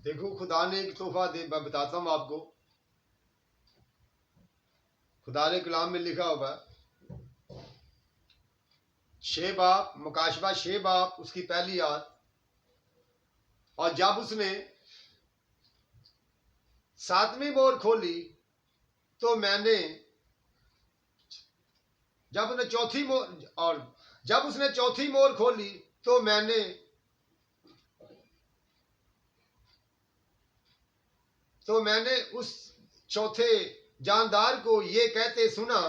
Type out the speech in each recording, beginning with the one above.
देखो खुदा ने एक तोहफा दे, मैं बताता हूँ आपको। खुदा ने कलाम में लिखा होगा 6 बाप मुकाशबा 6 बाप उसकी पहली आयत। और जब उसने 7वीं मोहर खोली तो मैंने, जब उसने चौथी मोहर, और जब उसने चौथी मोहर खोली तो मैंने उस चौथे जानदार को ये कहते सुना,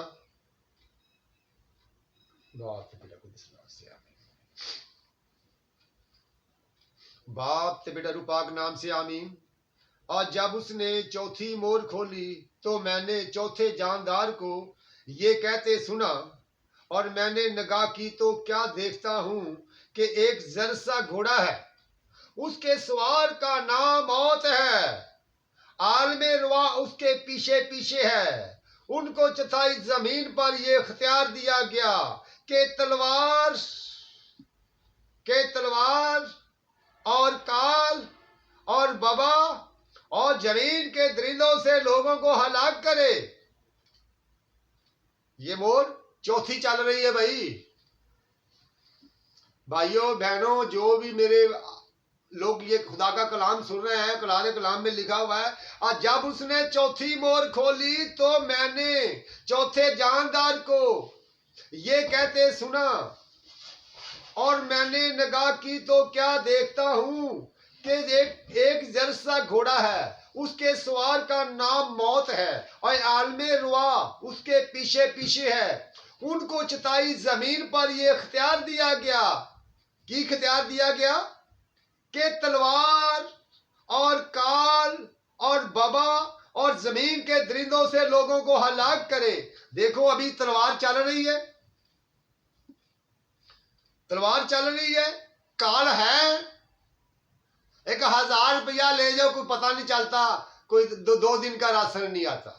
बाप ते बेटा रूपाक नाम से आमीन। और जब उसने चौथी मोहर खोली तो मैंने चौथे जानदार को ये कहते सुना, और मैंने निगाह की तो क्या देखता हूं कि एक जर सा घोड़ा है, उसके सवार का नाम मौत है, आलमे रुआ उसके पीछे पीछे है। उनको चौथाई जमीन पर यह इख्तियार दिया गया कि तलवार और काल और बबा और जमीन के दरिंदों से लोगों को हलाक करे। ये मोहर चौथी चल रही है भाइयों बहनों, जो भी मेरे लोग ये खुदा का कलाम सुन रहे हैं, कलाम में लिखा हुआ है, और जब उसने चौथी मोहर खोली तो मैंने चौथे जानदार को ये कहते सुना, और मैंने निगाह की तो क्या देखता हूं कि एक जरसा घोड़ा है, उसके सवार का नाम मौत है, और आलमे रुआ उसके पीछे पीछे है। उनको चताई जमीन पर यह इख्तियार दिया गया कि इख्तियार दिया गया कि तलवार और काल और बबा और जमीन के दरिंदों से लोगों को हलाक करे। देखो अभी तलवार चल रही है, तलवार चल रही है, काल है, 1000 रुपया ले जाओ कोई पता नहीं चलता, कोई 2 दिन का राशन नहीं आता।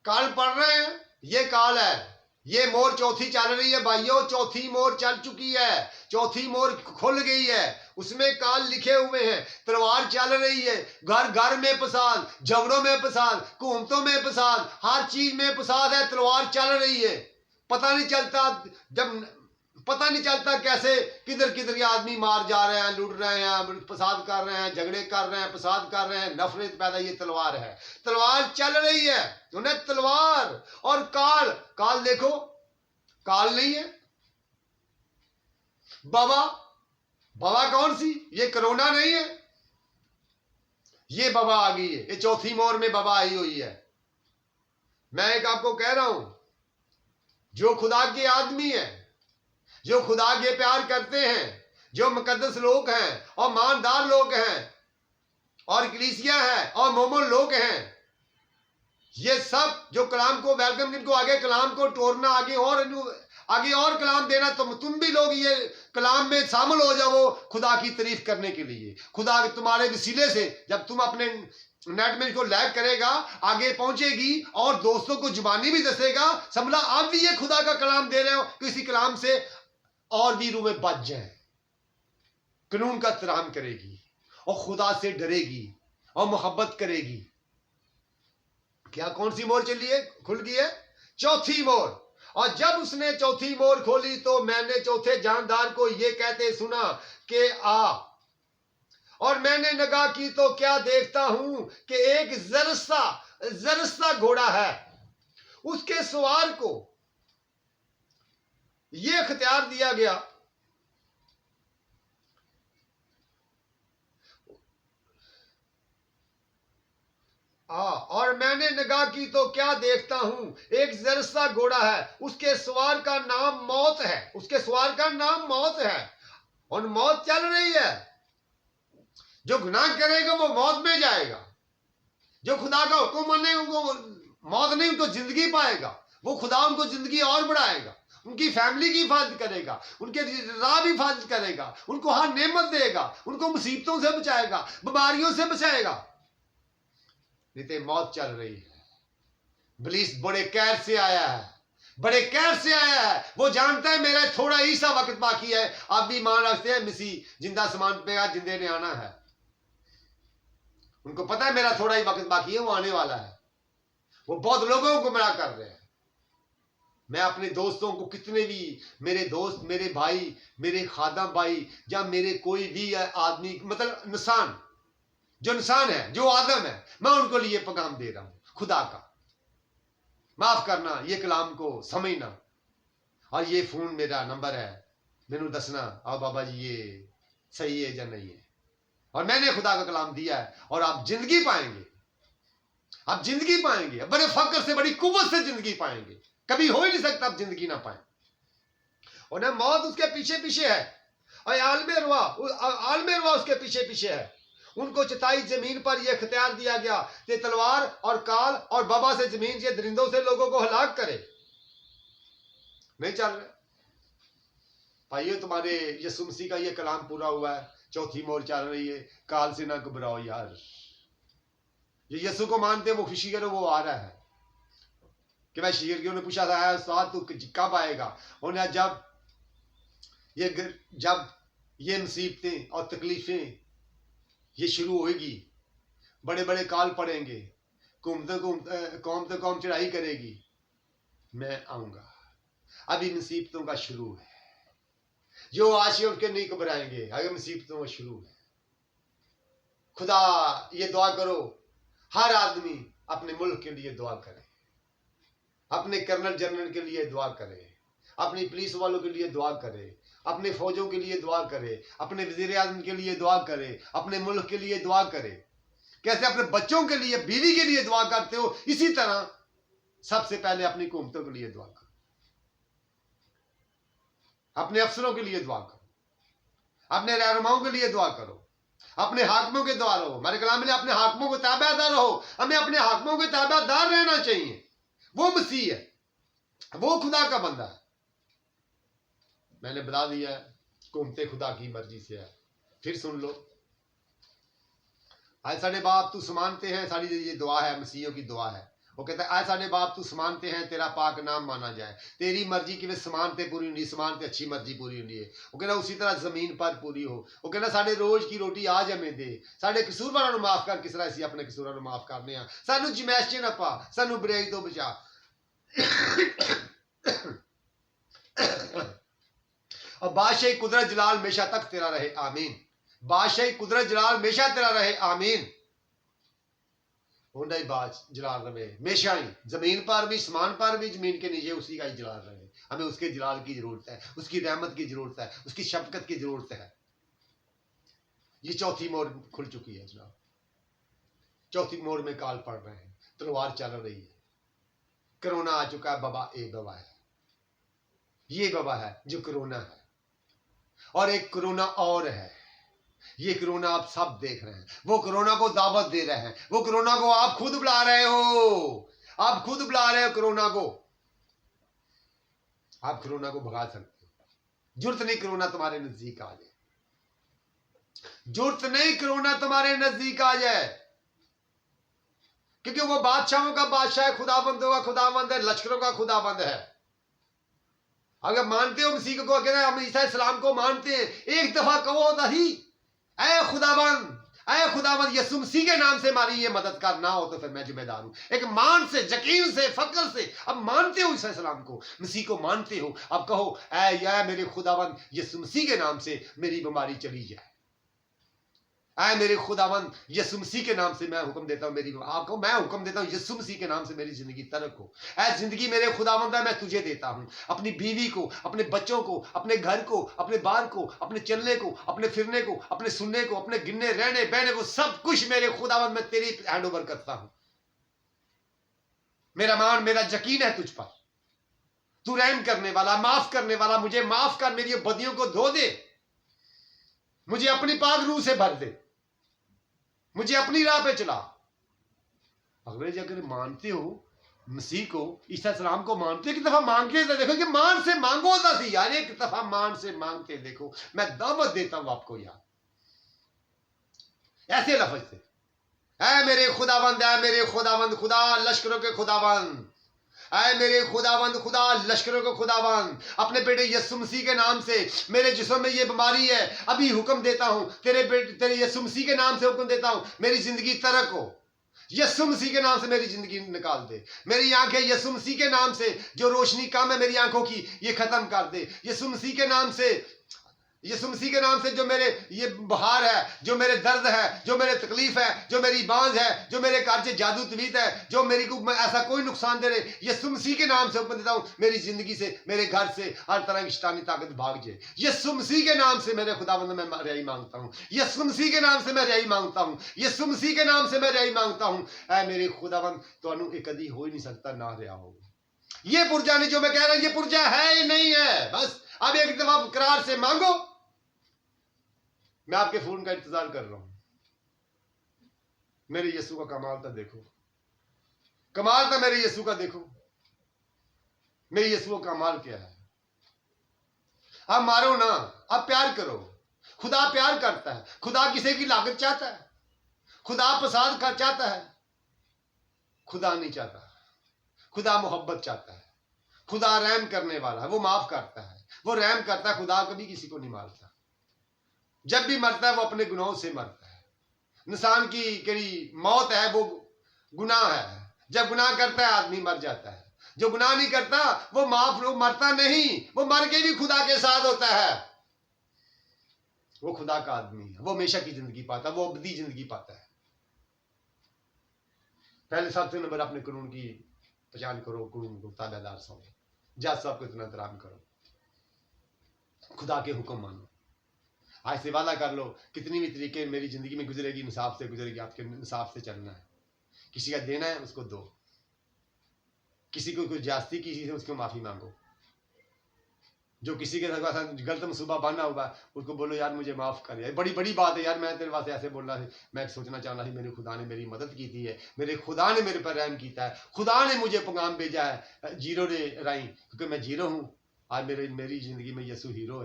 काल पढ़ रहे हैं, ये काल है। ये मोहर चौथी चल रही है भाइयों, चौथी मोहर चल चुकी है, चौथी मोहर खुल गई है, उसमें काल लिखे हुए हैं। तलवार चल रही है, घर घर में फसाद, झगड़ों में फसाद, हुकूमतों में फसाद, हर चीज में फसाद है। तलवार चल रही है, पता नहीं चलता कैसे किधर किधर आदमी मार जा रहे हैं, लूट रहे हैं, फसाद कर रहे हैं, झगड़े कर रहे हैं, फसाद कर रहे हैं, नफरत पैदा। ये तलवार है, तलवार चल रही है। उन्हें तलवार और काल देखो, काल नहीं है, बबा कौन सी? ये कोरोना नहीं है, ये बबा आ गई है, ये चौथी मोहर में बबा आई हुई है। मैं एक आपको कह रहा हूं, जो खुदा के आदमी है, जो खुदा के प्यार करते हैं, जो मुकद्दस लोग हैं और ईमानदार लोग हैं और कलीसिया है और मोमिन लोग हैं, ये सब जो कलाम को वेलकम, इनको आगे कलाम को टोरना, आगे और कलाम देना, तुम भी लोग ये कलाम में शामिल हो जाओ खुदा की तारीफ करने के लिए। खुदा तुम्हारे वसीले से जब तुम अपने नेट में इसको लाइक करेगा, आगे पहुंचेगी और दोस्तों को जुबानी भी दसेगा, समझा आप भी ये खुदा का कलाम दे रहे हो, किसी कलाम से और भी रूह में बच जाए, कानून का एहतराम करेगी और खुदा से डरेगी और मोहब्बत करेगी। क्या कौन सी मोहर चली है, खुल गई है? चौथी मोहर। और जब उसने चौथी मोहर खोली तो मैंने चौथे जानदार को यह कहते सुना कि आ, और मैंने निगाह की तो क्या देखता हूं कि एक जरसा घोड़ा है, उसके सवार को यह इख्तियार दिया गया और मैंने निगाह की तो क्या देखता हूं एक जरसा घोड़ा है, उसके सवार का नाम मौत है, उसके सवार का नाम मौत है। और मौत चल रही है, जो गुनाह करेगा वो मौत में जाएगा, जो खुदा का हुक्म माने उनको मौत नहीं, उनको जिंदगी पाएगा। वो खुदा उनको जिंदगी और बढ़ाएगा, उनकी फैमिली की हिफाजत करेगा, उनके राह भी हिफाजत करेगा, उनको हर नेमत देगा, उनको मुसीबतों से बचाएगा, बीमारियों से बचाएगा। नहीं मौत चल रही है। इब्लीस बड़े कहर से आया है, बड़े कहर से आया है। वो जानता है मेरा थोड़ा ही सा वक्त बाकी है। आप भी मान रखते हैं मसीह जिंदा समान पे आज जिंदे ने आना है। उनको पता है मेरा थोड़ा ही वक्त बाकी है, वो आने वाला है। वो बहुत लोगों को गुमराह कर रहे हैं। मैं अपने दोस्तों को, कितने भी मेरे दोस्त, मेरे भाई, मेरे खादम भाई, या मेरे कोई भी आदमी, मतलब इंसान, जो इंसान है, जो आदम है, मैं उनको लिए पैगाम दे रहा हूं खुदा का। माफ करना, ये कलाम को समझना, और ये फोन मेरा नंबर है, मैनू दसना आओ बाबा जी ये सही है या नहीं है। और मैंने खुदा का कलाम दिया है, और आप जिंदगी पाएंगे, आप जिंदगी पाएंगे, बड़े फक्र से, बड़ी कुव्वत से जिंदगी पाएंगे। कभी हो ही नहीं सकता आप जिंदगी ना पाए। और ना मौत उसके पीछे पीछे है, और आलमे रुआ उसके पीछे पीछे है। उनको चटाई जमीन पर यह इख्तियार दिया गया कि तलवार और काल और बबा से, जमीन से, दरिंदों से लोगों को हलाक करे। नहीं चल रहा भाइयों, तुम्हारे यीशु मसीह का ये कलाम पूरा हुआ है, चौथी मोहर चल रही है। काल से ना घबराओ यार, ये यीशु को मानते हो वो खुशी करो, वो आ रहा है। कि मैं शीर ने पूछा था उस्ताद तू कब आएगा, उन्हें जब ये मुसीबतें और तकलीफें ये शुरू होगी, बड़े बड़े काल पड़ेंगे, कौम चढ़ाई करेगी, मैं आऊंगा। अभी मुसीबतों का शुरू है, जो आशे उनके नहीं घबराएंगे, अगर मुसीबतों का शुरू है। खुदा ये दुआ करो, हर आदमी अपने मुल्क के लिए दुआ करे, अपने कर्नल जनरल के लिए दुआ करे, अपनी पुलिस वालों के लिए दुआ करे, अपने फौजों के लिए दुआ करे, अपने वजीर आज़म के लिए दुआ करे, अपने मुल्क के लिए दुआ करे। कैसे अपने बच्चों के लिए, बीवी के लिए दुआ करते हो, इसी तरह सबसे पहले अपनी हुकूमतों के लिए दुआ करो, अपने अफसरों के लिए दुआ करो, अपने रहनुमाओं के लिए दुआ करो, अपने हाकिमों के द्वारा रहो। हमारे कलाम में अपने हाकिमों को ताबेदार रहो, हमें अपने हाकिमों के ताबेदार रहना चाहिए। वो मसीह है, वो खुदा का बंदा है। मैंने बता दिया है, हुकूमत खुदा की मर्जी से है। फिर सुन लो, आए साढ़े बाप तू समानते हैं, सारी ये दुआ है, मसीहों की दुआ है। वो कहता है आए साढ़े बाप तू समानते हैं, तेरा पाक नाम माना जाए, तेरी मर्जी की वे समानते पूरी होनी, समानते अच्छी मर्जी पूरी होनी है। वो कहना उसी तरह जमीन पर पूरी हो। वो कहना साढ़े रोज की रोटी आज हमें दे, साढ़े कसूरवारां नूं माफ कर, किस तरह असीं अपने कसूरां नूं माफ करने आ, सानू जमैश च ना पा, सानू बुराई तो बचा। और बादशाही कुदरत जलाल हमेशा तक तेरा रहे, आमीन। बादशाही कुदरत जलाल हमेशा तेरा रहे, आमीन। ही बाज जलाल रहे हमेशा ही, जमीन पर भी, आसमान पर भी, जमीन के नीचे उसी का ही जलाल रहे। हमें उसके जलाल की जरूरत है, उसकी रहमत की जरूरत है, उसकी शफकत की जरूरत है। ये चौथी मोहर खुल चुकी है जनाब, चौथी मोहर में काल पड़ रहे हैं, तलवार चल रही है, कोरोना आ चुका है। बाबा एक बाबा है, ये बाबा है जो कोरोना है, और एक कोरोना और है। ये कोरोना आप सब देख रहे हैं, वो कोरोना को दावत दे रहे हैं, वो कोरोना को आप खुद बुला रहे हो, आप खुद बुला रहे हो कोरोना को। आप कोरोना को भगा सकते हो, जरूरत नहीं कोरोना तुम्हारे नजदीक आ जाए, जरूरत नहीं कोरोना तुम्हारे नजदीक आ जाए, क्योंकि वो बादशाहों का बादशाह है, खुदाबंदों का खुदाबंद है, लश्करों का खुदाबंद है। अगर मानते हो मसीह को, कहते हैं हम ईसा इस्लाम को मानते हैं, एक दफा कहो नहीं, ऐ खुदाबंद, ऐ खुदाबंद यीशु मसीह के नाम से हमारी ये मदद कर, ना हो तो फिर मैं जिम्मेदार हूं। एक मान से, यकीन से, फक्र से, अब मानते हो ईसा इस्लाम को, मसीह को मानते हो, अब कहो ऐ मेरे खुदाबंद यीशु मसीह के नाम से मेरी बीमारी चली जाए, ऐ मेरे खुदावंद यीशु मसीह के नाम से मैं हुक्म देता हूं, मेरी आपको मैं हुक्म देता हूं, यीशु मसीह के नाम से मेरी जिंदगी तरक हो। ऐ जिंदगी मेरे खुदावंद है, मैं तुझे देता हूं, अपनी बीवी को, अपने बच्चों को, अपने घर को, अपने बार को, अपने चलने को, अपने फिरने को, अपने सुनने को, अपने गिनने रहने बहने को, सब कुछ मेरे खुदावंद मैं तेरी हैंड ओवर करता हूं। मेरा मान, मेरा यकीन है तुझ पर, तू रहम करने वाला, माफ करने वाला, मुझे माफ कर, मेरी बदियों को धो दे, मुझे अपनी पाक रूह से भर दे, मुझे अपनी राह पे चला। अंग्रेज अगर मानते हो मसीह को, ईसा सलाम को मानते, एक दफा मांग के देखो कि मान से मांगो सी यार, एक दफा मान से मांगते देखो, मैं दावत देता हूं आपको यार, ऐसे लफ्ज से, ऐ मेरे खुदावंद, ऐ मेरे खुदावंद, खुदा लश्करों के खुदावंद, आए मेरे खुदाबंद, खुदा लश्करों को खुदाबंद, अपने बेटे यीशु मसीह के नाम से मेरे जिस्म में ये बीमारी है, अभी हुक्म देता हूं, तेरे यीशु मसीह के नाम से हुक्म देता हूं, मेरी जिंदगी तरक हो। यीशु मसीह के नाम से मेरी जिंदगी निकाल दे। मेरी आंखें यीशु मसीह के नाम से, जो रोशनी कम है मेरी आंखों की, ये खत्म कर दे। यीशु मसीह के नाम से, यीशु मसीह के नाम से जो मेरे ये बुखार है, जो मेरे दर्द है, जो मेरे तकलीफ है, जो मेरी बांझ है, जो मेरे कार्य जादू तवीत है, जो मेरी को ऐसा कोई नुकसान दे रहे, यीशु मसीह के नाम से हुक्म देता हूं, मेरी जिंदगी से, मेरे घर से हर तरह की शैतानी ताकत भाग जाए। यीशु मसीह के नाम से मेरे खुदावंद मैं रिहाई मांगता हूं। यीशु मसीह के नाम से मैं रिहाई मांगता हूं। यीशु मसीह के नाम से मैं रिहाई मांगता हूं। ऐ मेरे खुदावंद, तुहानू ये कदी हो ही नहीं सकता ना रिहा हो। ये पुरजा नहीं जो मैं कह रहा हूं, ये पुरजा है ही नहीं है। बस अब एक दफा करार से मांगो। मैं आपके फोन का इंतजार कर रहा हूं। मेरे यीशु का कमाल तो देखो, कमाल तो मेरे यीशु का देखो। मेरे यीशु का कमाल क्या है। आप मारो ना, आप प्यार करो। खुदा प्यार करता है। खुदा किसी की लागत चाहता है। खुदा प्रसाद का चाहता है। खुदा नहीं चाहता। खुदा मोहब्बत चाहता है। खुदा रहम करने वाला है, वो माफ करता है, वो रहम करता है। खुदा कभी किसी को नहीं मारता। जब भी मरता है वो अपने गुनाहों से मरता है। इंसान की कड़ी मौत है वो गुनाह है। जब गुनाह करता है आदमी मर जाता है। जो गुनाह नहीं करता वो मरता नहीं, वो मर के भी खुदा के साथ होता है। वो खुदा का आदमी है, वो हमेशा की जिंदगी पाता है, वो अबदी जिंदगी पाता है। पहले सबसे नंबर अपने कानून की पहचान करो, कानून को ताबेदार सो, जज साहब को इतना एहतराम करो, खुदा के हुक्म मानो। आज से वादा कर लो, कितनी भी तरीके मेरी जिंदगी में गुजरेगी, इंसाफ से गुजरेगी। आपके इंसाफ से चलना है। किसी का देना है उसको दो, किसी को कोई जास्ती की चीज है उसको माफी मांगो। जो किसी के साथ गलत मंसूबा बना हुआ उसको बोलो यार मुझे माफ कर यार, बड़ी बड़ी बात है यार, मैं तेरे वास्ते ऐसे बोल रहा था, मैं सोचना चाह रहा था मेरे खुदा ने मेरी मदद की थी है, मेरे खुदा ने मेरे पर रहम किया है, खुदा ने मुझे पैगाम भेजा है जीरो रे राई, क्योंकि मैं जीरो हूँ। आज मेरी जिंदगी में यीशु हीरो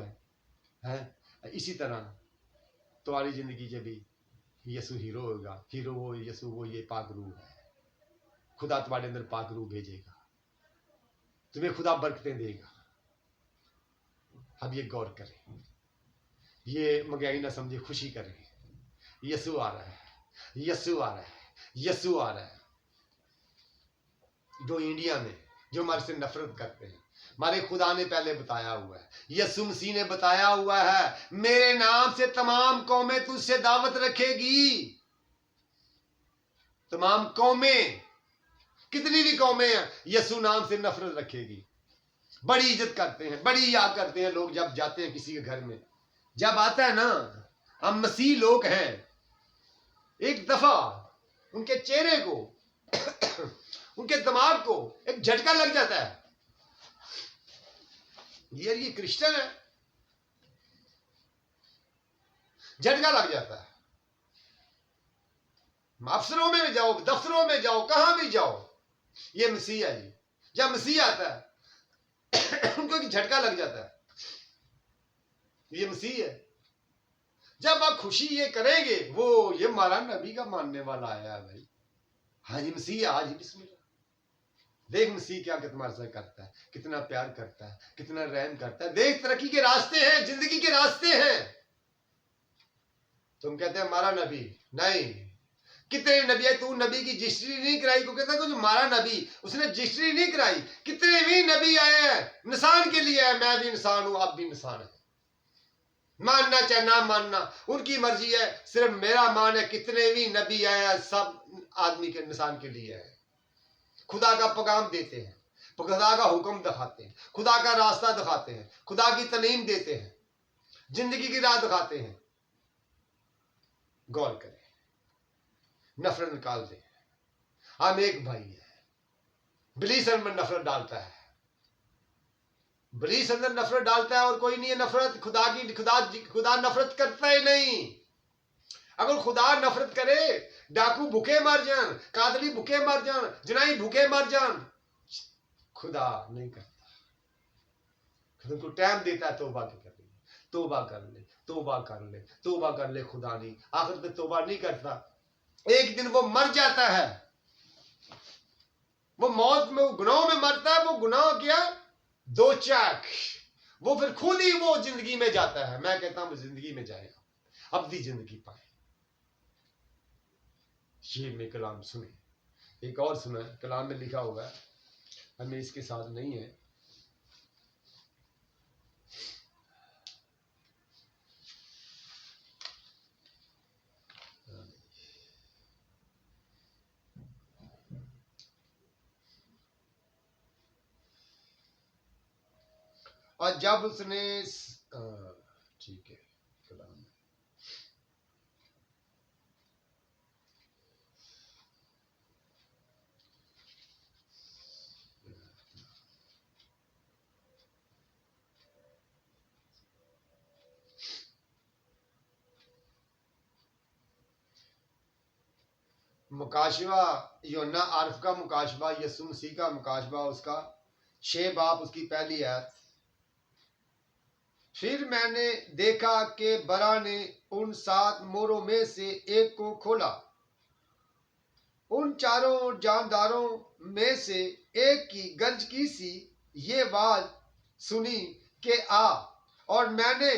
है। इसी तरह तुम्हारी जिंदगी से भी यीशु हीरो होगा। हीरो वो यीशु, वो ये पाक रूह है। खुदा तुम्हारे अंदर पाक रूह भेजेगा, तुम्हें खुदा बरकतें देगा। अब ये गौर करें, ये महंगाई ना समझे, खुशी करें। यीशु आ रहा है, यीशु आ रहा है, यीशु आ रहा है। जो इंडिया में जो हमारे से नफरत करते हैं, हमारे खुदा ने पहले बताया हुआ है, यीशु मसीह ने बताया हुआ है, मेरे नाम से तमाम कौमें तुझसे दावत रखेगी। तमाम कौमें, कितनी भी कौमें हैं, यीशु नाम से नफरत रखेगी। बड़ी इज्जत करते हैं, बड़ी याद करते हैं लोग जब जाते हैं किसी के घर में। जब आता है ना, हम मसीह लोग हैं, एक दफा उनके चेहरे को उनके दिमाग को एक झटका लग जाता है, ये क्रिश्चियन है। झटका लग जाता है। अफसरों में भी जाओ, दफ्तरों में जाओ, कहां भी जाओ, ये मसीह है जी। जब मसीह आता है उनको एक झटका लग जाता है, ये मसीह है। जब आप खुशी ये करेंगे, वो ये हमारा नबी का मानने वाला आया है भाई, हाजी मसीह, हाजी बिस्मिल्लाह। देख मसीह क्या तुम्हारे साथ करता है, कितना प्यार करता है, कितना रहम करता है। देख तरक्की के रास्ते हैं, जिंदगी के रास्ते हैं। तुम कहते हैं हमारा नबी, नहीं, कितने नबी है, तू नबी की रजिस्ट्री नहीं कराई। को कहता है कुछ हमारा नबी, उसने रजिस्ट्री नहीं कराई। कितने भी नबी आए हैं इंसान के लिए है, मैं भी इंसान हूं, आप भी इंसान है। मानना चाहे ना मानना उनकी मर्जी है, सिर्फ मेरा मान है। कितने भी नबी आए हैं सब आदमी के, इंसान के लिए है। खुदा का पैगाम देते हैं, खुदा का हुक्म दिखाते हैं, खुदा का रास्ता दिखाते हैं, खुदा की तलीम देते हैं, जिंदगी की राह दिखाते हैं। गौर करें, नफरत निकाल दे। हम एक भाई है। इब्लीस अंदर नफरत डालता है, इब्लीस अंदर नफरत डालता है और कोई नहीं है नफरत खुदा की। खुदा नफरत करता ही नहीं। अगर खुदा नफरत करे, डाकू भूखे मर जान, कातली भूखे मर जान, जनाई भूखे मर जान, खुदा नहीं करता। खुदा को टाइम देता है, तौबा कर ले, तौबा कर ले, तौबा कर ले, तौबा कर ले। खुदा नहीं, आखिर में तौबा नहीं करता, एक दिन वो मर जाता है। वो मौत में, वो गुनाहों में मरता है। वो गुनाह क्या? दो चाक। वो फिर खुद ही वो जिंदगी में जाता है। मैं कहता हूं जिंदगी में जाएगा, अब्दी जिंदगी पाए। ये में कलाम सुने। एक और सुना है, कलाम में लिखा हुआ है, हमें इसके साथ नहीं है। और जब उसने, ठीक है, कलाम में मुकाशवा, योना आरफ का मुकाशवा, यसु मसीह का मुकाशवा, उसका 6 बाप उसकी पहली आयत। फिर मैंने देखा कि बरा ने उन 7 मोरों में से एक को खोला। उन चारों जानदारों में से एक की गंज की सी ये आवाज सुनी कि आ। और मैंने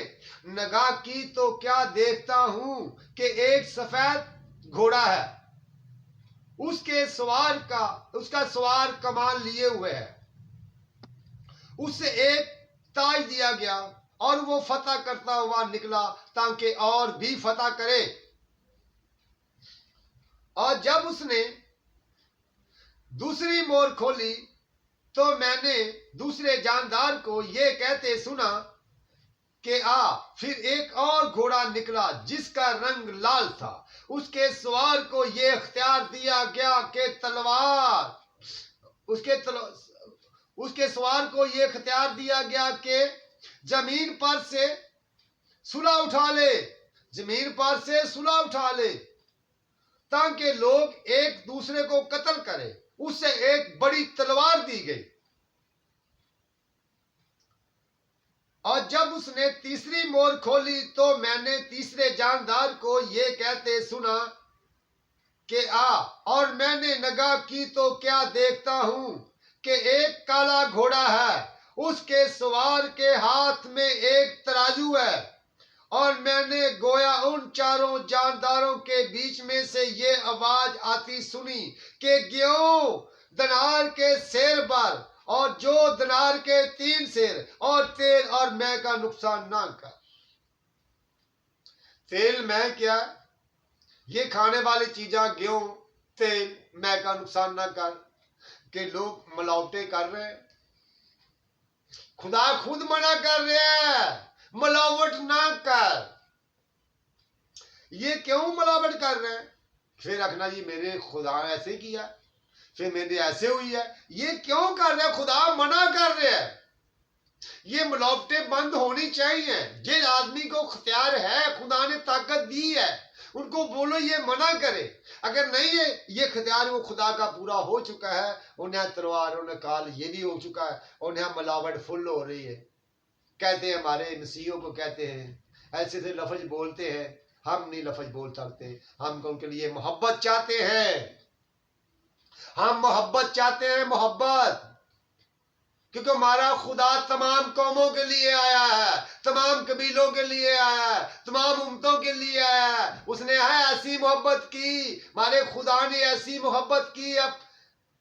नगाह की तो क्या देखता हूं कि एक सफेद घोड़ा है, उसका सवार कमान लिए हुए है। उससे एक ताज दिया गया और वो फतह करता हुआ निकला ताकि और भी फतह करे। और जब उसने दूसरी मोर खोली तो मैंने दूसरे जानदार को ये कहते सुना कि आ। फिर एक और घोड़ा निकला जिसका रंग लाल था। उसके सवार को ये इख्तियार दिया गया कि उसके सवार को ये इख्तियार दिया गया कि जमीन पर से सुलह उठा ले, जमीन पर से सुलह उठा ले, ताकि लोग एक दूसरे को कत्ल करें। उससे एक बड़ी तलवार दी गई। और जब उसने तीसरी मोर खोली तो मैंने तीसरे जानदार को ये कहते सुना कि आ। और मैंने नगाह की तो क्या देखता हूं कि एक काला घोड़ा है, उसके सवार के हाथ में एक तराजू है। और मैंने गोया उन चारों जानदारों के बीच में से ये आवाज आती सुनी कि ग्यों दनार के सिर पर और जो दनार के 3 सिर, और तेल और मैं का नुकसान ना कर। तेल मैं क्या? ये खाने वाली चीजा, गेहूं, तेल, मैं का नुकसान ना कर। कि लोग मिलावटें कर रहे हैं। खुदा खुद मना कर रहे हैं, मिलावट ना कर। ये क्यों मिलावट कर रहे हैं? फिर रखना जी मेरे खुदा ने ऐसे किया, फिर मेरे ऐसे हुई है। ये क्यों कर रहे हैं? खुदा मना कर रहे हैं। ये मिलावटें बंद होनी चाहिए। जिस आदमी को इख्तियार है, खुदा ने ताकत दी है, उनको बोलो ये मना करे। अगर नहीं है ये इख्तियार, वो खुदा का पूरा हो चुका है, उन्हें तलवार, उन्हें काल ये भी हो चुका है, उन्हें मिलावट फुल हो रही है। कहते हैं हमारे मसीहों को, कहते हैं ऐसे से लफ्ज बोलते हैं। हम नहीं लफ्ज बोल सकते। हम उनके लिए मोहब्बत चाहते हैं। हम मोहब्बत चाहते हैं, मोहब्बत। क्योंकि हमारा खुदा तमाम कौमों के लिए आया है, तमाम कबीलों के लिए आया है, तमाम उम्मतों के लिए आया है। उसने है ऐसी मोहब्बत की, हमारे खुदा ने ऐसी मोहब्बत की, अब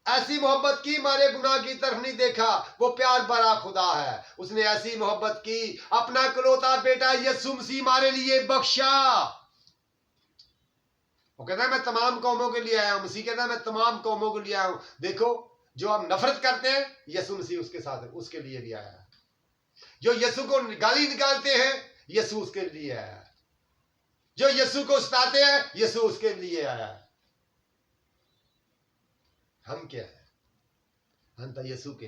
ऐसी मोहब्बत की, हमारे गुनाह की तरफ नहीं देखा। वो प्यार भरा खुदा है। उसने ऐसी मोहब्बत की, अपना इकलौता बेटा यीशु मसीह हमारे लिए बख्शा। वो कहता है मैं तमाम कौमों के लिए आया हूं। मसीह कहता है मैं तमाम कौमों के लिए आया हूं। देखो, जो हम नफरत करते हैं, यीशु मसीह उसके साथ है, उसके लिए भी आया है। जो यीशु को गाली निकालते हैं, यीशु उसके लिए आया है। जो यीशु को सताते हैं, यीशु उसके लिए आया है। हम क्या है? हम तो यीशु के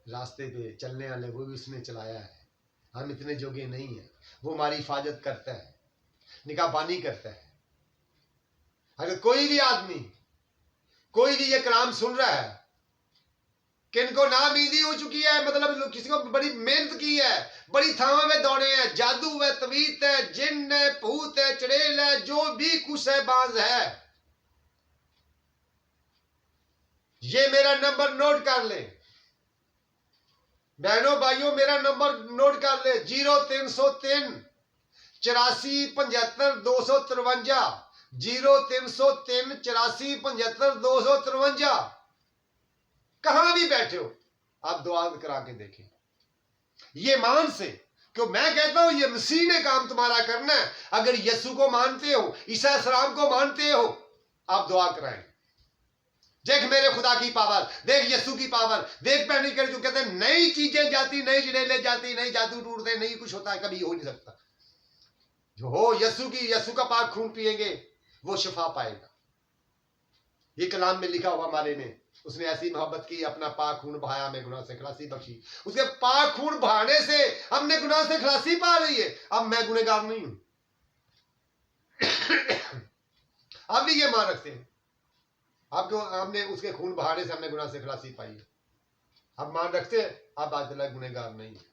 रास्ते पे चलने वाले, वो भी उसने चलाया है। हम इतने जोगे नहीं है। वो हमारी हिफाजत करता है, निगाहबानी करता है। अगर कोई भी आदमी, कोई भी ये कलाम सुन रहा है कि इनको नामीदी हो चुकी है, मतलब किसी को बड़ी मेहनत की है, बड़ी थावा में दौड़े हैं, जादू है, तवीत है, जिन है, भूत है, चड़ेल है, जो भी कुछ है, बाज है, ये मेरा नंबर नोट कर ले बहनों भाइयों, मेरा नंबर नोट कर ले 0303 84 75 253 0303 84 75 253। कहां भी बैठे हो आप दुआ करा के देखें। ये मान से क्यों मैं कहता हूं, ये मसीह ने काम तुम्हारा करना है। अगर यीशु को मानते हो, ईसा सलाम को मानते हो, आप दुआ कराएं। देख मेरे खुदा की पावर, देख यीशु की पावर, देख पहले कर जो कहते हैं नई चीजें जाती, नई जड़ें जाती, नई जादू टूटते, नहीं कुछ होता है, कभी हो नहीं सकता। जो हो यीशु का पाक खून पिएंगे वो शिफा पाएगा। ये कलाम में लिखा हुआ हमारे ने, उसने ऐसी मोहब्बत की, अपना पाक खून बहाया, हमें गुनाह से खलासी बख्शी। उसके पाक खून बहाने से हमने गुनाह से खलासी पा रही है। अब मैं गुनहगार नहीं हूं। अब भी ये मान रखते हैं आपको, हमने उसके खून बहाने से हमने गुनाह से खलासी पाई है। अब मान रखते हैं अब आज तक गुनहगार नहीं है,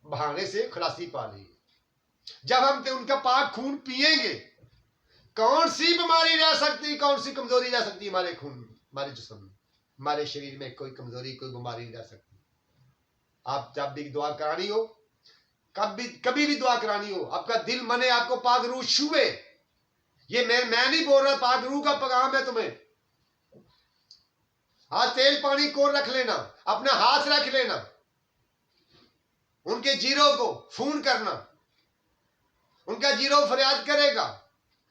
बहाने से खलासी पा ली है। जब हम उनका पाक खून पिएंगे, कौन सी बीमारी रह सकती, कौन सी कमजोरी रह सकती हमारे खून, हमारे जिस्म में, हमारे शरीर में कोई कमजोरी, कोई बीमारी नहीं रह सकती। आप जब भी दुआ करानी हो, कभी भी दुआ करानी हो, आपका दिल मने आपको पाक रूह छुए। ये मैं नहीं बोल रहा, पाक रूह का पैगाम है तुम्हें। हाथ तेल पानी को रख लेना, अपना हाथ रख लेना, उनके जीरो को फोन करना, उनका जीरो फरियाद करेगा,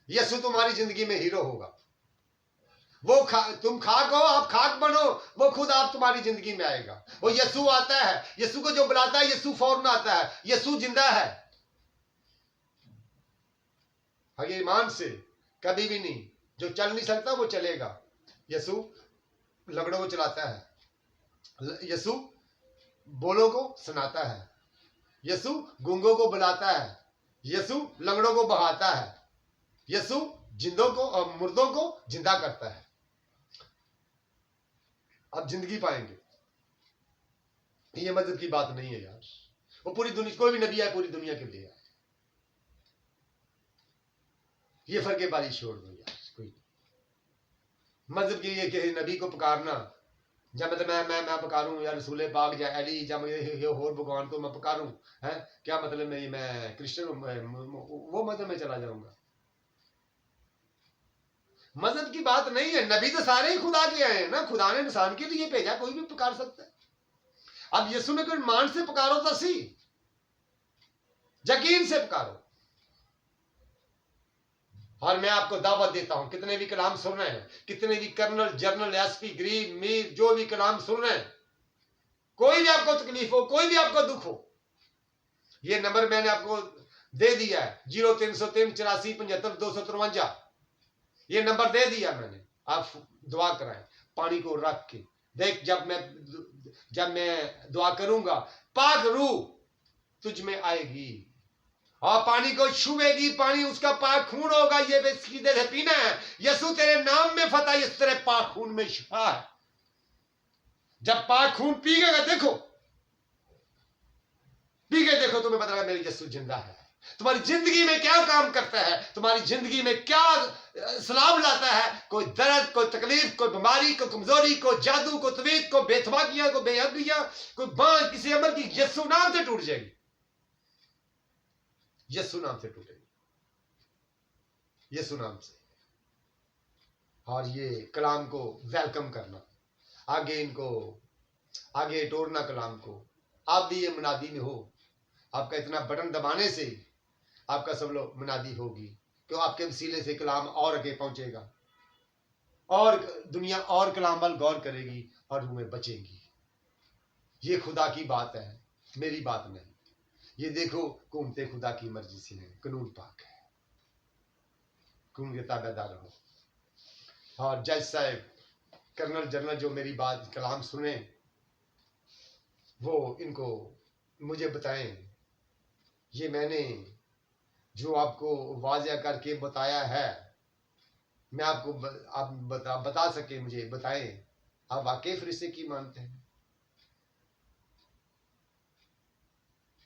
यीशु तुम्हारी जिंदगी में हीरो होगा। वो तुम खाक हो, आप खाक बनो, वो खुद आप तुम्हारी जिंदगी में आएगा। वो यीशु आता है, यीशु को जो बुलाता है यीशु फौरन आता है। यीशु जिंदा है, आगे ईमान से कभी भी नहीं। जो चल नहीं सकता वो चलेगा। यीशु लंगड़ों को चलाता है, यीशु बोलों को सुनाता है, यीशु गूंगों को बुलाता है, यीशु लंगड़ों को बहाता है, यीशु जिंदों को और मुर्दों को जिंदा करता है। आप जिंदगी पाएंगे। ये मदद की बात नहीं है यार, वो पूरी दुनिया, कोई भी नबी है पूरी दुनिया के लिए। ये फर्केबाजी छोड़ दो यार। कोई मजहब की ये किसी नबी को पुकारना, जब मतलब मैं पुकारूं यार रसूले पाक या अली जब ये और भगवान को मैं पुकारूं, है क्या मतलब मैं क्रिश्चियन वो मजहब में चला जाऊंगा। मजहब की बात नहीं है। नबी तो सारे ही खुदा के आए हैं ना, खुदा ने इंसान के लिए भेजा, कोई भी पुकार सकता है। अब यीशु ने कोई मान से पुकारो तो सी, यकीन से पुकारो। और मैं आपको दावत देता हूं, कितने भी कलाम सुन रहे हैं, कितने भी कर्नल जनरल एसपी गरीब मीर जो भी कलाम सुन रहे हैं, कोई भी आपको तकलीफ हो, कोई भी आपको दुख हो, ये नंबर मैंने आपको दे दिया है 0303 84 75 253। ये नंबर दे दिया मैंने, आप दुआ कराएं पानी को रख के। देख जब मैं दुआ करूंगा, पाक रूह तुझ में आएगी और पानी को छुएगी, पानी उसका पाक खून होगा। ये सीधे से पीना है। यीशु तेरे नाम में फतह, इस तेरे पाक खून में शिफा है। जब पाक खून पीएगा, देखो पी के देखो, तुम्हें पता लगा मेरी यीशु जिंदा है। तुम्हारी जिंदगी में क्या काम करता है, तुम्हारी जिंदगी में क्या सलाम लाता है। कोई दर्द, कोई तकलीफ, कोई बीमारी, कोई कमजोरी, कोई जादू, कोई तवीत, कोई बेतवाकियां, कोई बेअदबियां, कोई बांझ किसी अमर की यीशु नाम से टूट जाएगी। यीशु नाम से टूटेगी, यीशु नाम से। और ये कलाम को वेलकम करना, आगे इनको आगे टोरना कलाम को। आप भी ये मुनादी में हो, आपका इतना बटन दबाने से आपका सब लोग मुनादी होगी, क्यों आपके वसीले से कलाम और आगे पहुंचेगा और दुनिया और कलाम वाल गौर करेगी और रूहें बचेंगी। ये खुदा की बात है, मेरी बात नहीं। ये देखो घूमते खुदा की मर्जी से है, कानून पाक है, कानून के ताबेदार रहो। और जज साहब, कर्नल जनरल जो मेरी बात कलाम सुने, वो इनको मुझे बताएं। ये मैंने जो आपको वाज़िया करके बताया है, मैं आपको आप बता सके, मुझे बताएं आप वाकई फरिश्ते की मानते हैं।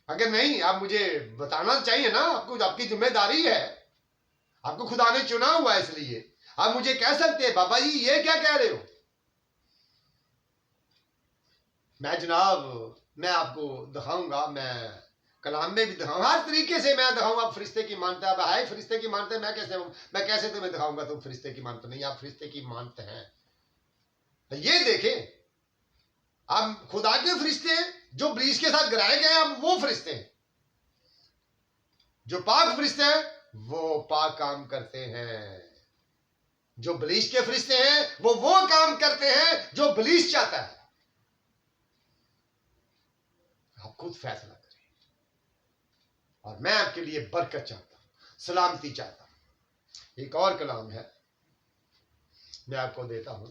अगर नहीं, आप मुझे बताना चाहिए ना, आपको, आपकी जिम्मेदारी है। आपको खुदा ने चुना हुआ है, इसलिए आप मुझे कह सकते हैं बाबा जी ये क्या कह रहे हो? मैं जनाब मैं आपको दिखाऊंगा, मैं कलाम में भी दिखाऊंगा, हर तरीके से मैं दिखाऊंगा। आप फरिश्ते की मानते हैं, है फरिश्ते की मानते हैं, मैं कैसे तुम्हें दिखाऊंगा तुम फरिश्ते की मानते नहीं? आप फरिश्ते की मानते हैं। ये देखें, आप खुदा के फरिश्ते हैं जो ब्लीस के साथ गिराए गए हैं, आप वो फरिश्ते हैं। जो पाक फरिश्ते हैं वो पाक काम करते हैं। जो ब्लीस के फरिश्ते हैं वो काम करते हैं जो ब्लीस चाहता है। आप खुद फैसला करें। और मैं आपके लिए बरकत चाहता हूं, सलामती चाहता हूं। एक और कलाम है, मैं आपको देता हूं।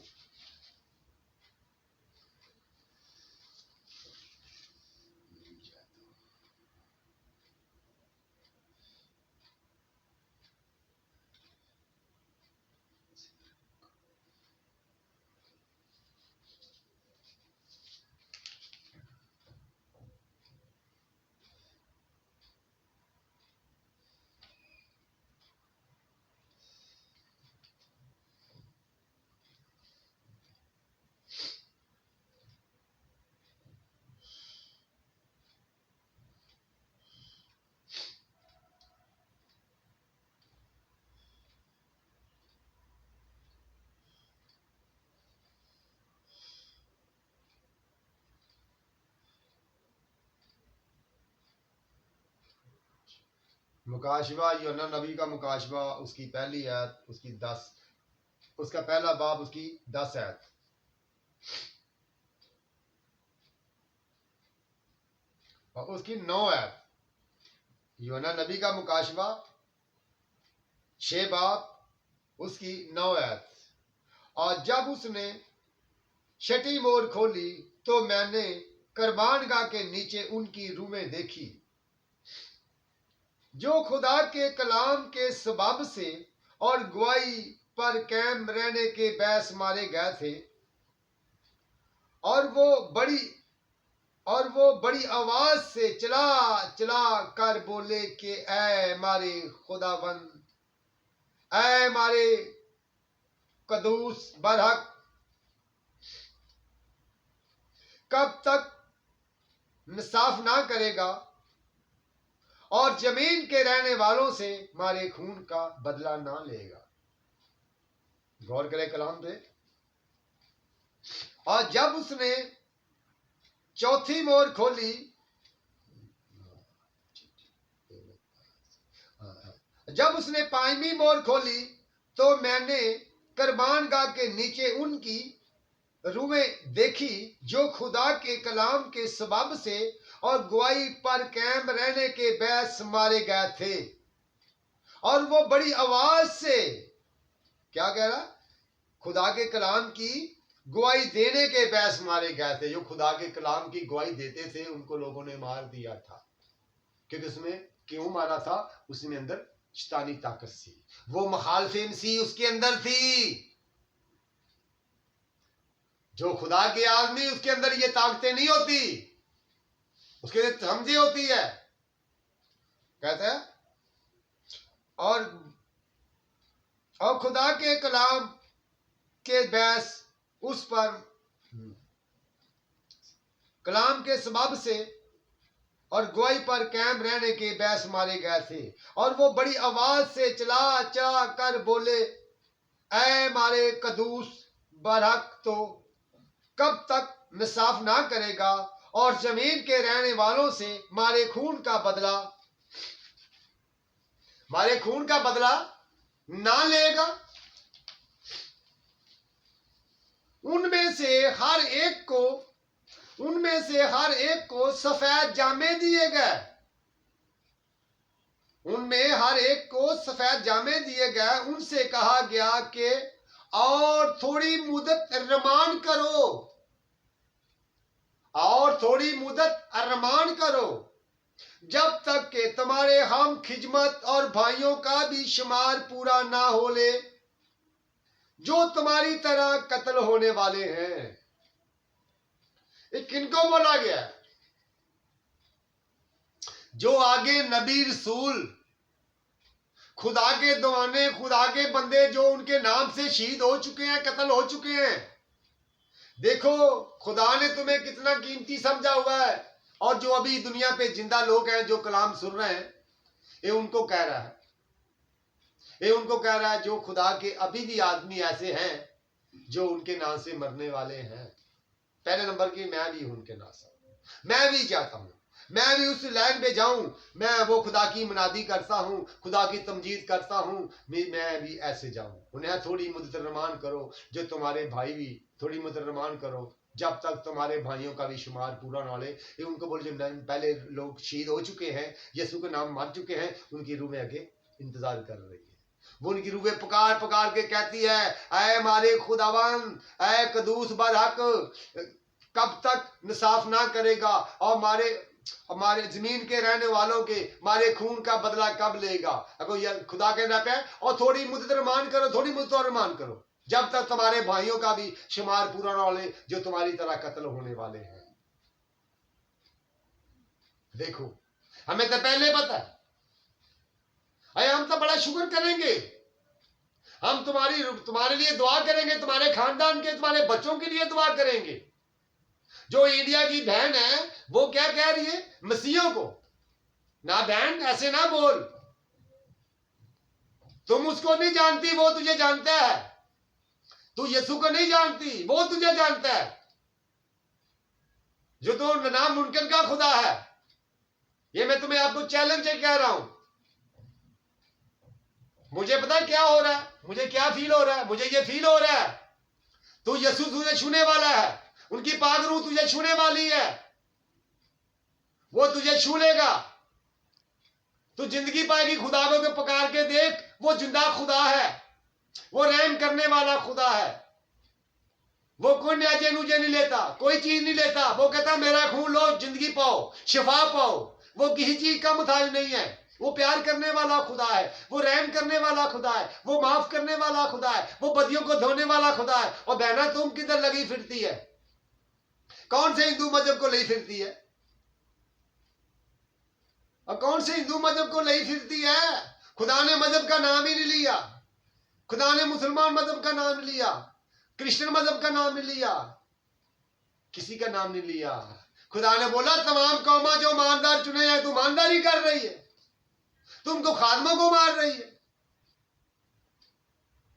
मुकाशवा, यूहन्ना नबी का मुकाशवा, उसकी पहली आयत, उसकी 10, उसका पहला बाब, उसकी 10 आयत। और उसकी 9 आयत। यूहन्ना नबी का मुकाशवा 6 बाब, उसकी 9 आयत। और जब उसने छठी मोर खोली तो मैंने कुर्बानगाह के नीचे उनकी रूहें देखी जो खुदा के कलाम के सबब से और गवाही पर कायम रहने के बहस मारे गए थे। और वो बड़ी आवाज से चला चला कर बोले कि ऐ मारे खुदावंद, ऐ मारे कदूस बरहक, कब तक इंसाफ ना करेगा और जमीन के रहने वालों से मारे खून का बदला ना लेगा। गौर करें कलाम पे। और जब उसने चौथी मोर खोली, जब उसने 5वीं मोर खोली तो मैंने कुर्बानगाह के नीचे उनकी रूहें देखी जो खुदा के कलाम के सबब से और गवाही पर कायम रहने के बहस मारे गए थे। और वो बड़ी आवाज से क्या कह रहा? खुदा के कलाम की गवाही देने के बहस मारे गए थे। जो खुदा के कलाम की गवाही देते थे उनको लोगों ने मार दिया था। क्योंकि उसमें क्यों मारा था? उसमें अंदर शैतानी ताकत थी, वो मुखालफिन सी उसके अंदर थी। जो खुदा के आदमी उसके अंदर ये ताकतें नहीं होती, उसके अंदर समझी होती है। कहते हैं और खुदा के कलाम के बहस उस पर कलाम के सबब से और गवाही पर कायम रहने के बहस मारे गए थे। और वो बड़ी आवाज से चला चला कर बोले, ऐ मारे कदूस बरहक, तो कब तक इंसाफ ना करेगा और जमीन के रहने वालों से मारे खून का बदला ना लेगा। उनमें से हर एक को सफेद जामे दिए गए। उनमें हर एक को सफेद जामे दिए गए। उनसे कहा गया कि और थोड़ी मुद्दत अरमान करो जब तक कि तुम्हारे हम खिजमत और भाइयों का भी शुमार पूरा ना हो ले जो तुम्हारी तरह कत्ल होने वाले हैं। ये किनको बोला गया? जो आगे नबी रसूल खुदा के दीवाने, खुदा के बंदे जो उनके नाम से शहीद हो चुके हैं, कत्ल हो चुके हैं। देखो खुदा ने तुम्हें कितना कीमती समझा हुआ है। और जो अभी दुनिया पे जिंदा लोग हैं जो कलाम सुन रहे हैं, ये उनको कह रहा है, ये उनको कह रहा है जो खुदा के अभी भी आदमी ऐसे हैं जो उनके नाम से मरने वाले हैं। पहले नंबर की मैं भी उनके नाम से, मैं भी चाहता हूं मैं भी उस लाइन पे जाऊं, मैं वो खुदा की मनादी करता हूं, खुदा की तमजीद करता हूं, मैं भी ऐसे जाऊं। उन्हें थोड़ी मुद्दत रमान करो, जो तुम्हारे भाई भी थोड़ी मुद्दत रमान करो, जब तक तुम्हारे भाइयों का भी शुमार पूरा ना ले। ये उनको बोले जो पहले लोग शहीद हो चुके हैं, यीशु के नाम मर चुके हैं, उनकी रूहें आगे इंतजार कर रही है। वो उनकी रूहें पुकार पुकार के कहती है, ऐ हमारे खुदावन, ऐ कदूस बरहक, कब तक इंसाफ ना करेगा और हमारे जमीन के रहने वालों के हमारे खून का बदला कब लेगा। अगर ये खुदा के ना पे और थोड़ी मुद्दत रमान करो, थोड़ी मुद्दत और रमान करो, जब तक तुम्हारे भाइयों का भी शुमार पूरा ना ले जो तुम्हारी तरह कत्ल होने वाले हैं। देखो हमें तो पहले पता है, अरे हम तो बड़ा शुक्र करेंगे, हम तुम्हारे लिए दुआ करेंगे, तुम्हारे खानदान के, तुम्हारे बच्चों के लिए दुआ करेंगे। जो इंडिया की बहन है वो क्या कह रही है मसीहों को, ना बहन ऐसे ना बोल, तुम उसको नहीं जानती, वो तुझे जानता है। तू यीशु को नहीं जानती, वो तुझे जानता है, जो तो नामुमकिन का खुदा है। ये मैं तुम्हें आपको चैलेंज से कह रहा हूं। मुझे पता है क्या हो रहा है, मुझे क्या फील हो रहा है, मुझे ये फील हो रहा है तू यीशु तुझे छूने वाला है, उनकी पाक रूह तुझे छूने वाली है, वो तुझे छू लेगा। तू जिंदगी पाएगी। खुदा को पकार के देख, वो जिंदा खुदा है, वो रहम करने वाला खुदा है। वो कोई न्याजे नुजे नहीं लेता, कोई चीज नहीं लेता। वो कहता मेरा खून लो, जिंदगी पाओ, शिफा पाओ। वो किसी चीज का मुताज नहीं है। वो प्यार करने वाला खुदा है, वो रहम करने वाला खुदा है, वो माफ करने वाला खुदा है, वो बदियों को धोने वाला खुदा है। और बहना तुम किधर लगी फिरती है, कौन से हिंदू मजहब को ले फिरती है, और कौन से हिंदू मजहब को ले फिरती है। खुदा ने मजहब का नाम ही नहीं लिया, खुदा ने मुसलमान मजहब का नाम नहीं लिया, क्रिश्चियन मजहब का नाम नहीं लिया, किसी का नाम नहीं लिया। खुदा ने बोला तमाम कौमा जो ईमानदार चुने हैं, तू ईमानदारी कर रही है, तुमको खादमों को मार रही है।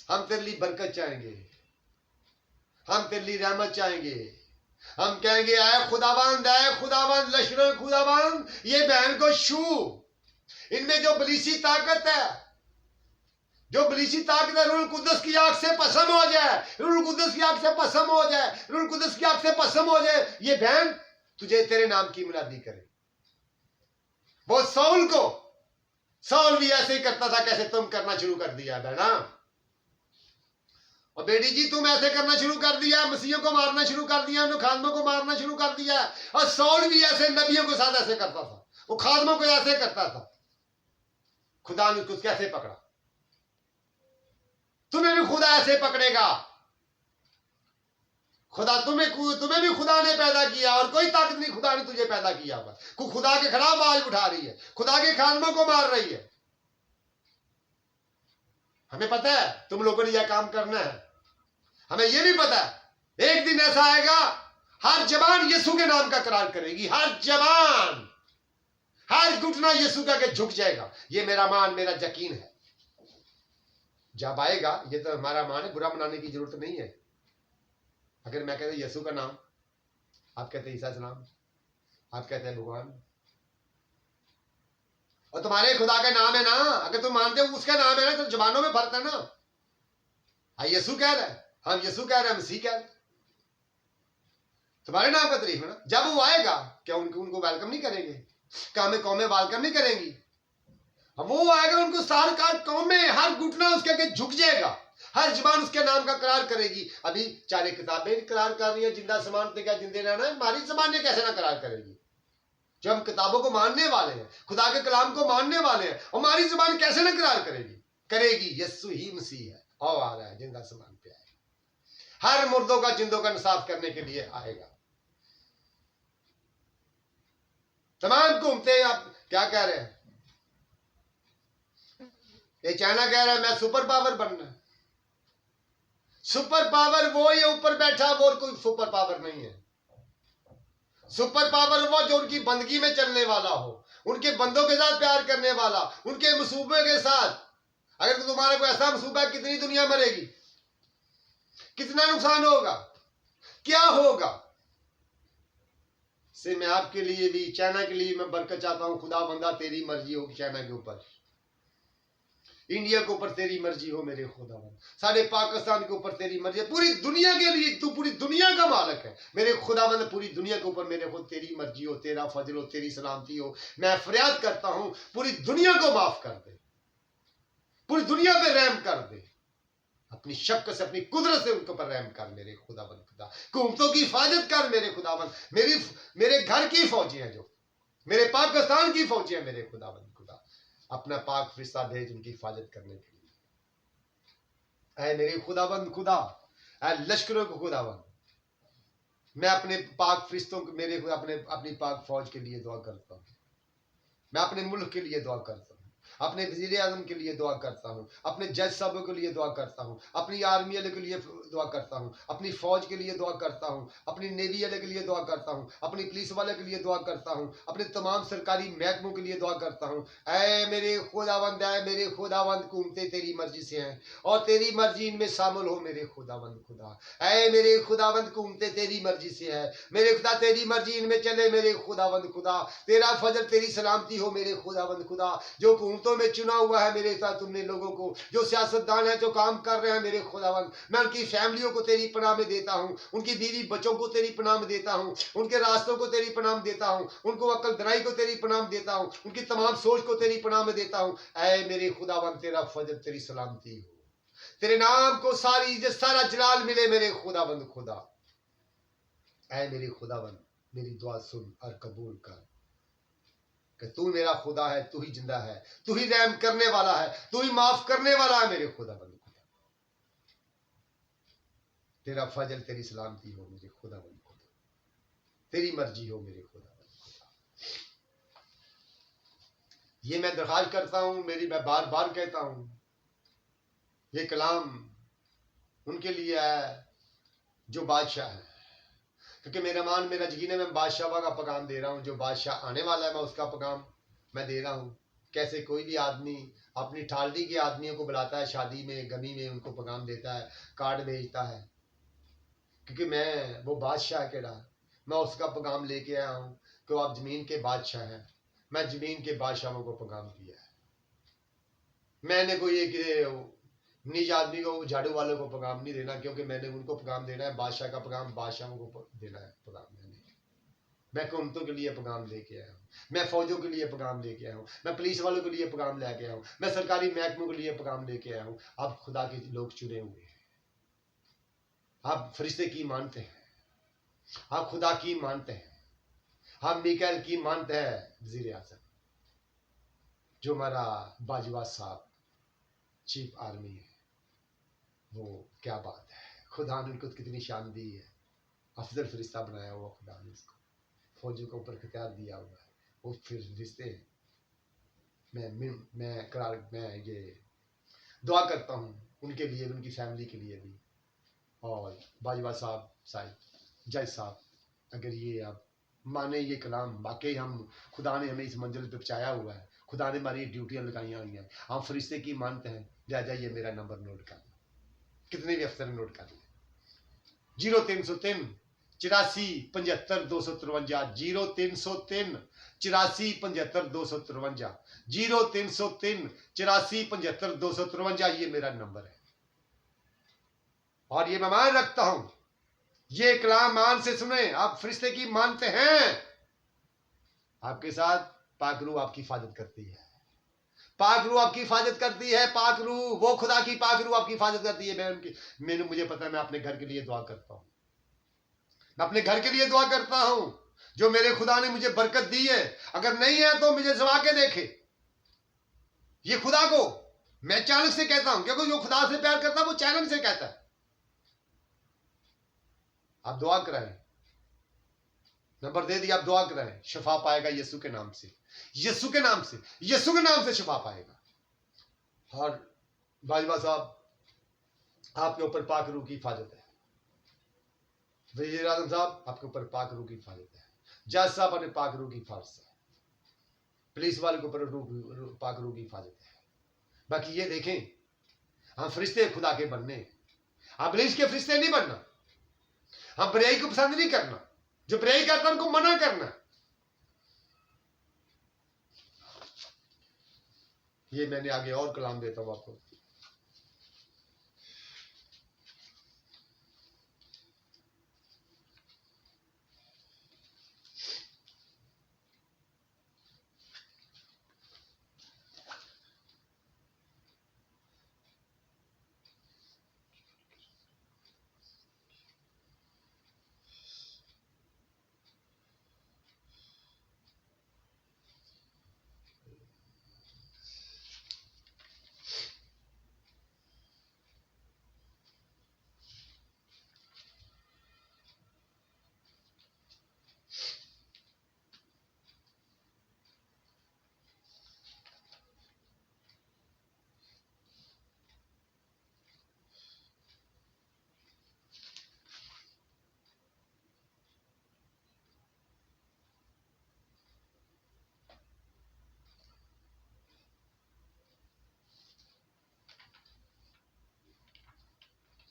हम तेरे लिए बरकत चाहेंगे, हम तेरे लिए रहमत चाहेंगे। हम कहेंगे आए खुदाबंद, आए खुदाबंद, लश्कर खुदाबंद, ये बहन को छू। इनमें जो बलीसी ताकत है, जो बलीसी ताकत है, रूल कुदस की आंख से पसम हो जाए, रूल कुदस की आंख से पसम हो जाए, रूल कुदस की आंख से पसम हो जाए। ये बहन तुझे तेरे नाम की मुनादी करे। वो साउल भी ऐसे ही करता था, कैसे तुम करना शुरू कर दिया बहना। और बेटी जी तुम ऐसे करना शुरू कर दिया, मसीहों को मारना शुरू कर दिया, उन्हें खादमों को मारना शुरू कर दिया। और साउल भी ऐसे नबियों के साथ ऐसे करता था, वो खादमों को ऐसे करता था। खुदा ने उसको कैसे पकड़ा, तुम्हें भी खुदा ऐसे पकड़ेगा। खुदा तुम्हें भी खुदा ने पैदा किया, और कोई ताकत नहीं खुदा ने तुझे पैदा किया। बस खुदा के खिलाफ आवाज उठा रही है, खुदा के खादमों को मार रही है। हमें पता है तुम लोगों ने यह काम करना है, हमें यह भी पता है एक दिन ऐसा आएगा हर जबान यीशु के नाम का करार करेगी, हर जबान, हर घुटना यीशु का के झुक जाएगा। ये मेरा मान, मेरा यकीन है। जब आएगा, ये तो हमारा मान है, बुरा मनाने की जरूरत नहीं है। अगर मैं कहता यीशु का नाम, आप कहते ईसा का नाम, आप कहते हैं भगवान, और तुम्हारे खुदा का नाम है ना, अगर तुम मानते हो उसका नाम है ना, तो जबानों में फर्क है ना। हाँ यीशु कह रहा है, हम यीशु कह रहे हैं, मसीह कह रहे हैं, तुम्हारे नाम का तारीफ है ना। जब वो आएगा क्या उनको वेलकम नहीं करेंगे? क्या हमें कौमें वेलकम नहीं करेंगी? वो आएगा, उनको सारे कौमें, हर घुटना उसके आगे झुक जाएगा, हर जबान उसके नाम का करार करेगी। अभी चारे किताबें करार कर रही है, जिंदा समान क्या जिंदे रहना है, हमारी जबानें कैसे ना करार करेगी? जब हम किताबों को मानने वाले हैं, खुदा के कलाम को मानने वाले हैं, हमारी जुबान कैसे ना करार करेगी? यीशु ही मसीह है, और आ रहा है, जिंदा समान पे आएगा, हर मुर्दों का जिंदों का इंसाफ करने के लिए आएगा। तमाम घूमते आप क्या कह रहे हैं? ये चाइना कह रहा है मैं सुपर पावर बनना है। सुपर पावर वो ये ऊपर बैठा, वो कोई सुपर पावर नहीं है। सुपर पावर वो जो उनकी बंदगी में चलने वाला हो, उनके बंदों के साथ प्यार करने वाला, उनके मसूबे के साथ। अगर तुम्हारा कोई ऐसा मसूबा है, कितनी दुनिया मरेगी, कितना नुकसान होगा, क्या होगा। से मैं आपके लिए भी, चाइना के लिए मैं बरकत चाहता हूं। खुदा बंदा तेरी मर्जी हो चाइना के ऊपर, इंडिया के ऊपर तेरी मर्जी हो मेरे खुदावन, सारे पाकिस्तान के ऊपर तेरी मर्जी है, पूरी दुनिया के लिए तू पूरी दुनिया का मालिक है मेरे खुदावन, पूरी दुनिया के ऊपर मेरे खुद तेरी मर्जी हो, तेरा फजल हो, तेरी सलामती हो। मैं फरियाद करता हूं पूरी दुनिया को माफ कर दे, पूरी दुनिया पे रहम कर दे, अपनी शक्ल से अपनी कुदरत से उनके ऊपर रहम कर मेरे खुदावन। खुदा हुकूमतों की हिफाजत कर मेरे खुदावन, मेरे घर की फौजी हैं, जो मेरे पाकिस्तान की फौजी हैं मेरे खुदावन। खुदा अपना पाक फरिश्ता भेज उनकी हिफाजत करने के लिए। ऐ मेरे खुदावंद खुदा, ऐ लश्करों को खुदावंद, मैं अपने पाक फरिश्तों को, मेरे अपनी पाक फौज के लिए दुआ करता हूँ। मैं अपने मुल्क के लिए दुआ करता हूँ, अपने वजीर आजम के लिए दुआ करता हूँ, अपने जज साहबों के लिए दुआ करता हूँ, अपनी आर्मी वाले के लिए दुआ करता हूँ, अपनी फौज के लिए दुआ करता हूँ, अपनी नेवी वाले के लिए दुआ करता हूँ, अपनी पुलिस वाले के लिए दुआ करता हूँ, अपने तमाम सरकारी महकमों के लिए दुआ करता हूँ। ऐ मेरे खुदावंद, ऐ मेरे खुदावंद, हुकूमतें तेरी मर्जी से हैं और तेरी मर्जी इनमें शामिल हो मेरे खुदावंद खुदा। ऐ मेरे खुदावंद, हुकूमतें तेरी मर्जी से है मेरे खुदा, तेरी मर्जी इनमें चले मेरे खुदावंद खुदा। तेरा फजल, तेरी सलामती हो मेरे खुदावंद खुदा। जो हुकूमतों में चुना हुआ है मेरे साथ तुमने लोगों को, जो सियासतदान है, जो काम कर रहे हैं मेरे खुदावंद, मैं उनकी फैमिलियों को तेरी पनाह में देता हूँ, उनकी बीवी बच्चों को तेरी पनाह में देता हूँ, उनके रास्तों को तेरी पनाह में देता हूँ, उनको अक्ल दराई को तेरी पनाह में देता हूँ, उनकी तमाम सोच को तेरी पनाह में देता हूँ। ऐ मेरे खुदावंद, तेरा फजल, तेरी सलामती हो, तेरे नाम को सारी इज्जत, सारा जलाल मिले मेरे खुदावंद खुदा। ऐ मेरे खुदावंद, मेरी दुआ सुन और कबूल कर कि तू मेरा खुदा है, तू ही जिंदा है, तू ही रहम करने वाला है, तू ही माफ करने वाला है मेरे खुदावंद खुदा। तेरा फजल, तेरी सलामती हो मेरे खुदावंद खुदा, तेरी मर्जी हो मेरे खुदावंद खुदा। ये मैं दरख्वास्त करता हूं, मैं बार बार कहता हूं, ये कलाम उनके लिए है जो बादशाह है, क्योंकि मेरा यकीन है मैं बादशाह का पैगाम दे रहा हूँ। जो बादशाह आने वाला है मैं उसका पैगाम मैं दे रहा हूँ। कैसे कोई भी आदमी अपनी ठालडी के आदमियों को बुलाता है, शादी में गमी में उनको पैगाम देता है, कार्ड भेजता है, क्योंकि मैं वो बादशाह के रहा, मैं उसका पैगाम लेके आया हूँ कि आप जमीन के बादशाह हैं। मैं जमीन के बादशाहों को पैगाम दिया है। मैंने कोई एक निज आदमी को, झाड़ू वालों को पैगाम नहीं देना, क्योंकि मैंने उनको पैगाम देना है, बादशाह का पैगाम बादशाहों को देना है पैगाम। मैं हुकूमतों के लिए पैगाम लेके आया हूँ, मैं फौजों के लिए पैगाम लेके आया हूँ, मैं पुलिस वालों के लिए पैगाम लेके आया हूँ, मैं सरकारी महकमों के लिए पैगाम लेके आया हूँ। आप खुदा के लोग चुने हुए हैं, आप फरिश्ते की मानते हैं, आप खुदा की मानते हैं, आप मिकाएल की मानते हैं, वजीर आज़म जो हमारा बाजवा साहब चीफ आर्मी है, वो क्या बात है, खुदा ने उनको कितनी शान दी है, अफजल फरिश्ता बनाया हुआ खुदा ने उसको, फौजों के ऊपर इख्तियार दिया हुआ है। वो फिर रिश्ते मैं ये दुआ करता हूँ उनके लिए, उनकी फैमिली के लिए भी। और बाजवा साहब जज साहब, अगर ये आप माने ये कलाम, वाकई हम खुदा ने हमें इस मंजिल पे पहुंचाया हुआ है, खुदा ने हमारी ड्यूटियां लगाई हुई हैं, हम फरिश्ते की मानते हैं। लिहाजा ये मेरा नंबर नोट कर लो, कितने भी अफसर नोट कर लें, 0303 84 75 253, 0303 84 75 253, 0303 84 75 253, ये मेरा नंबर है। और ये मैं मान रखता हूं, ये कलाम मान से सुने, आप फरिश्ते की मानते हैं, आपके साथ पाक रूह आपकी हिफाजत करती है, पाक रूह आपकी हिफाजत करती है, पाक रूह, वो खुदा की पाक रूह आपकी हिफाजत करती है। मुझे पता है, मैं अपने घर के लिए दुआ करता हूं, मैं अपने घर के लिए दुआ करता हूं, जो मेरे खुदा ने मुझे बरकत दी है। अगर नहीं है तो मुझे जमा के देखे, ये खुदा को मैं चैनल से कहता हूं, क्योंकि जो खुदा से प्यार करता है वो चैनल से कहता है। आप दुआ कराएं, नंबर दे दिया, आप दुआ कराएं, शिफा पाएगा यीशु के नाम से, यीशु के नाम से, यीशु के नाम से शिफा पाएगा। और बाजवा साहब, आपके ऊपर पाक रूह की हिफाजत है। वजीर आजम साहब, आपके ऊपर पाक रूह की हिफाजत है। जज साहब, अपने पाक रूह की हिफाजत है। पुलिस वाले के ऊपर पाक रूह की हिफाजत है। बाकी ये देखें, हम फरिश्ते खुदा के बनने, हम पुलिस के फरिश्ते नहीं बनना। हम बुराई को पसंद नहीं करना, जो बुराई करता है उनको मना करना। ये मैंने आगे और कलाम देता हूं आपको।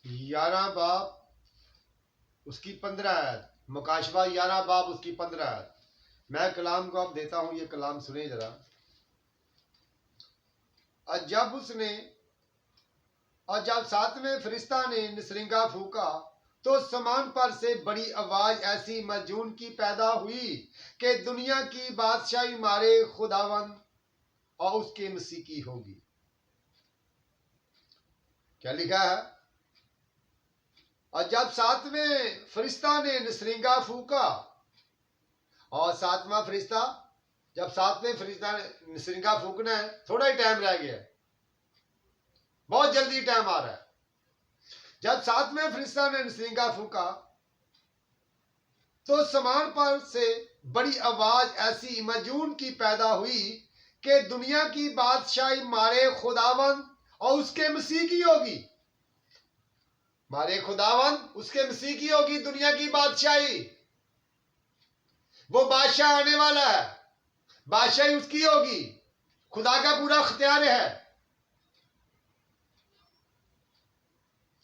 यारा बाब उसकी 15 आयत, मुकाशवा 11 बाब उसकी 15 आयत। मैं कलाम को अब देता हूं, ये कलाम सुने जरा। और जब सातवें फरिश्ता ने निसरिंगा फूका तो समान पर से बड़ी आवाज ऐसी मजून की पैदा हुई कि दुनिया की बादशाही मारे खुदावन और उसके मसीह की होगी। क्या लिखा है? और जब सातवें फरिश्ता ने निसरिंगा फूका, और सातवां फरिश्ता, जब सातवें फरिश्ता ने निसरिंगा फूकना है, थोड़ा ही टाइम रह गया है, बहुत जल्दी टाइम आ रहा है। जब सातवें फरिश्ता ने निसरिंगा फूका तो समान पर से बड़ी आवाज ऐसी मजून की पैदा हुई कि दुनिया की बादशाही मारे खुदावन और उसके मसीह की होगी। मारे खुदावन उसके मसीह की होगी दुनिया की बादशाही। वो बादशाह आने वाला है, बादशाही उसकी होगी, खुदा का पूरा अख्तियार है,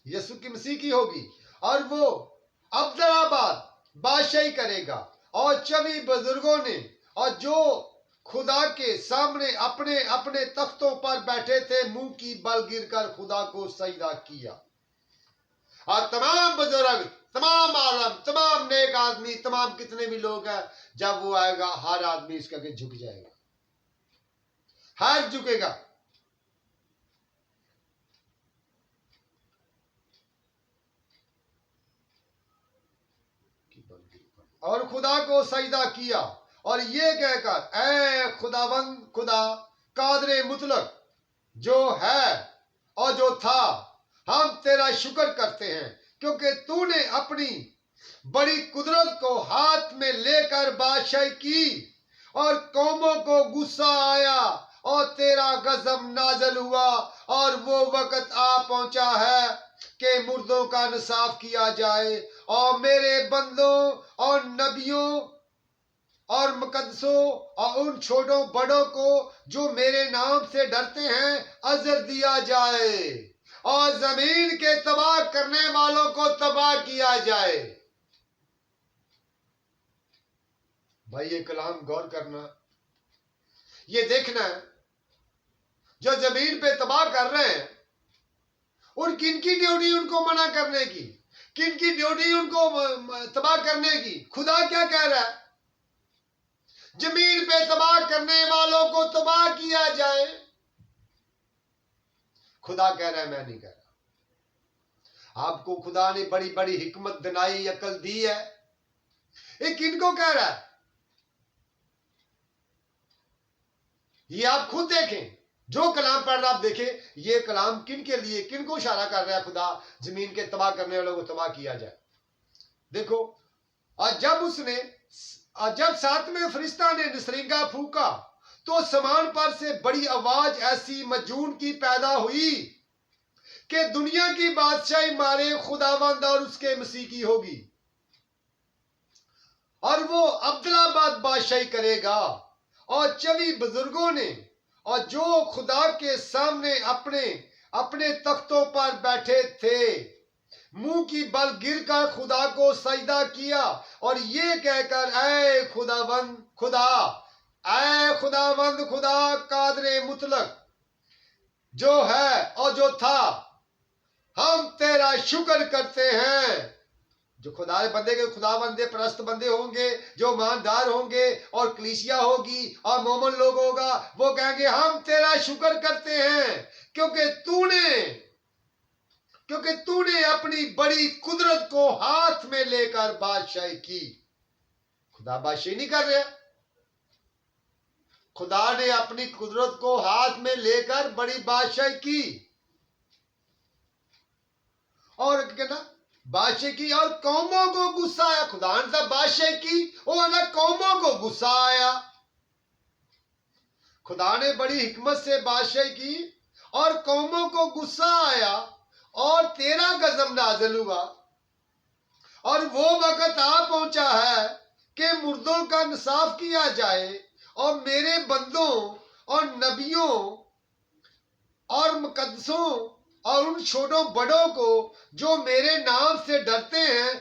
यीशु की मसीह की होगी। और वो अब्दुल्लाबाद बादशाही करेगा। और चवी बुजुर्गों ने और जो खुदा के सामने अपने अपने तख्तों पर बैठे थे मुंह की बल गिरकर खुदा को सजदा किया। और तमाम बुजुर्ग, तमाम आलम, तमाम नेक आदमी, तमाम कितने भी लोग हैं, जब वो आएगा हर आदमी इसके आगे झुक जाएगा, हर झुकेगा। और खुदा को सजदा किया और ये कहकर, ऐ खुदावंद खुदा कादरे मुतलक जो है और जो था, हम तेरा शुक्र करते हैं क्योंकि तूने अपनी बड़ी कुदरत को हाथ में लेकर बादशाही की और कौमों को गुस्सा आया और तेरा गजब नाजल हुआ और वो वक्त आ पहुंचा है कि मुर्दों का इंसाफ किया जाए और मेरे बंदों और नबियों और मुकद्दसों और उन छोटों बड़ों को जो मेरे नाम से डरते हैं अजर दिया जाए और जमीन के तबाह करने वालों को तबाह किया जाए। भाई ये कलाम गौर करना, ये देखना जो जमीन पे तबाह कर रहे हैं और किनकी ड्यूटी उनको मना करने की, किनकी ड्यूटी उनको तबाह करने की। खुदा क्या कह रहा है? जमीन पे तबाह करने वालों को तबाह किया जाए। खुदा कह रहा है, मैं नहीं कह रहा। आपको खुदा ने बड़ी बड़ी हिकमत दिलाई, अकल दी है, ये किनको कह रहा है? ये आप खुद देखें, जो कलाम पढ़ रहा आप देखें, ये कलाम किन के लिए, किन को इशारा कर रहा है? खुदा जमीन के तबाह करने वालों को तबाह किया जाए। देखो, और जब सातवें फरिश्ता ने निसरिंगा फूका तो समान पर से बड़ी आवाज ऐसी मजून की पैदा हुई कि दुनिया की बादशाही मारे खुदावंद और उसके मसीह की होगी, और वो अब्दुल्लाबाद बादशाही करेगा। और 24 बुजुर्गों ने, और जो खुदा के सामने अपने अपने तख्तों पर बैठे थे, मुंह की बल गिरकर खुदा को सजदा किया और ये कहकर, ऐ खुदावंद खुदा, ऐ खुदावंद खुदा कादरे मुतलक जो है और जो था, हम तेरा शुक्र करते हैं। जो खुदा बंदे के खुदा बंदे परस्त बंदे होंगे, जो ईमानदार होंगे और कलीसिया होगी और मोमन लोग होगा, वो कहेंगे हम तेरा शुक्र करते हैं क्योंकि तूने अपनी बड़ी कुदरत को हाथ में लेकर बादशाही की। खुदा बादशाही नहीं कर रहा, खुदा ने अपनी कुदरत को हाथ में लेकर बड़ी बादशाही की। और कहना बादशाही की, और कौमों को गुस्सा आया। खुदा ने तब बादशाही की, वो अलग कौमों को गुस्सा आया। खुदा ने बड़ी हिकमत से बादशाही की और कौमों को गुस्सा आया और तेरा गजब नाज़िल हुआ। और वो वक्त आ पहुंचा है कि मुर्दों का इंसाफ किया जाए और मेरे बंदों और नबियों और मुकद्दसों और उन छोटों बड़ों को जो मेरे नाम से डरते हैं